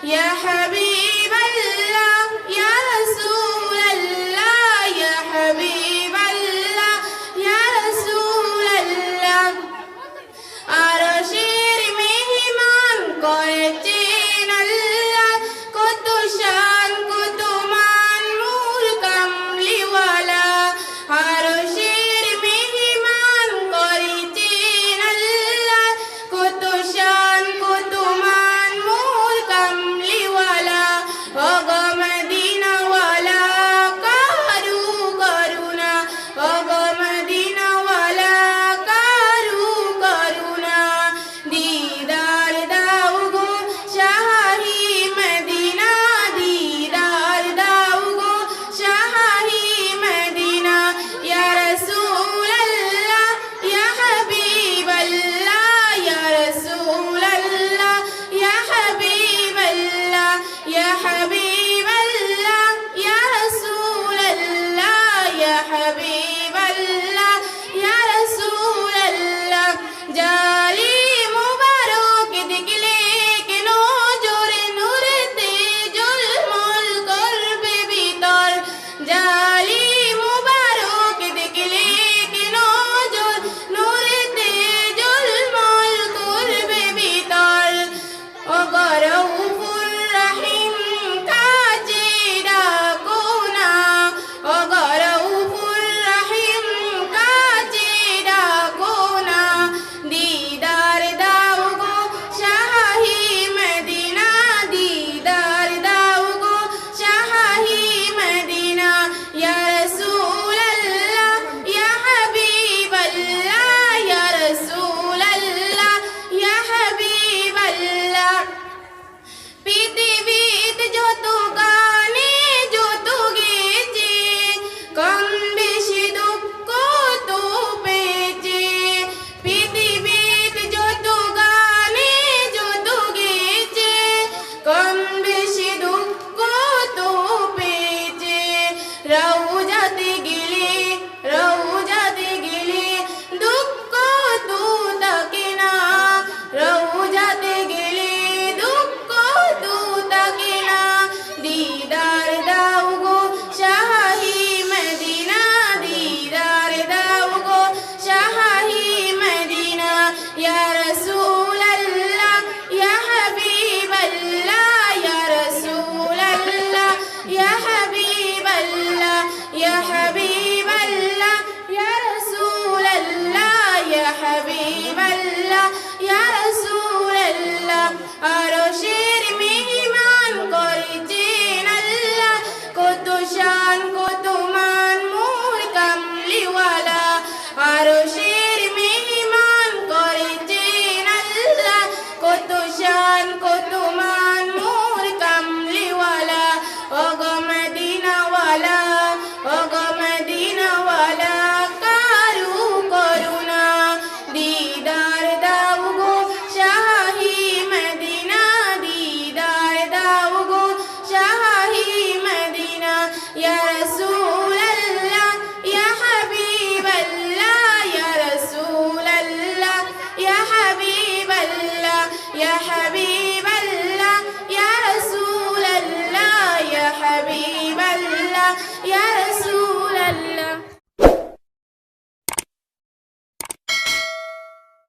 يا حبيب الله يا رسول الله يا حبيب الله يا رسول الله আরশের মেহমান করেছেন আল্লাহ কত শান কত মান নূর কামলিওয়ালা আরশের মেহমান করেছেন আল্লাহ কত শান কত মান নূর কামলিওয়ালা ও গো মদিনাওয়ালা কারু করুণা ও গো মদিনাওয়ালা কারু করুণা दीदार दाओ गो शाही मदीना दीदार दाओ गो शाही मदीना या रसूल अल्लाह या हबीब अल्लाह या रसूल अल्लाह या हबीब अल्लाह या हबीब अल्लाह या रसूल अल्लाह या हबीब अल्लाह या रसूल अल्लाह जाली मुबारक देखले কেন জোরে নূরেতে ঝলমল করবে ভিতর জালি মুবারক দেখলে কেন জোর নূরেতে ঝলমল করবে ভিতর ও গরউফুর রহিম কাজে ডাকো না ও গরউফুর রহিম কাজে ডাকো না दीदार दाओ गो शाही मदीना दीदार दाओ गो शाही मदीना या रसूल अल्लाह या हबीब अल्लाह या रसूल अल्लाह या हबीब अल्लाह পৃথিবীতে যত গানে যত গেছে কম বেশি দুঃখ তো পেয়েছে পৃথিবীতে যত গানে যত গেছে কম বেশি দুঃখ তো পেয়েছে রওজাতে গেলে দুঃখ তো থাকে না রওজাতে গেলে দুঃখ তো থাকে না दीदार दाओ गो शाही मदीना दीदार दाओ गो शाही मदीना या रसूल अल्लाह या हबीब अल्लाह या रसूल अल्लाह या हबीब अल्लाह या हबीब अल्लाह या रसूल अल्लाह या हबीब अल्लाह या रसूल अल्लाह আরশের মেহমান করেছেন আল্লাহ কত শান কত মান নূর কামলিওয়ালা আরশের মেহমান করেছেন আল্লাহ কত শান কত মান নূর কামলিওয়ালা ও গো মদিনাওয়ালা ও গো মদিনাওয়ালা কারু করুণা दीदार दाओ गो शाही मदीना दीदार दाओ गो शाही मदीना या रसूल अल्लाह या हबीब अल्लाह या रसूल अल्लाह या हबीब अल्लाह या हबीब अल्लाह या रसूल अल्लाह या हबीब अल्लाह या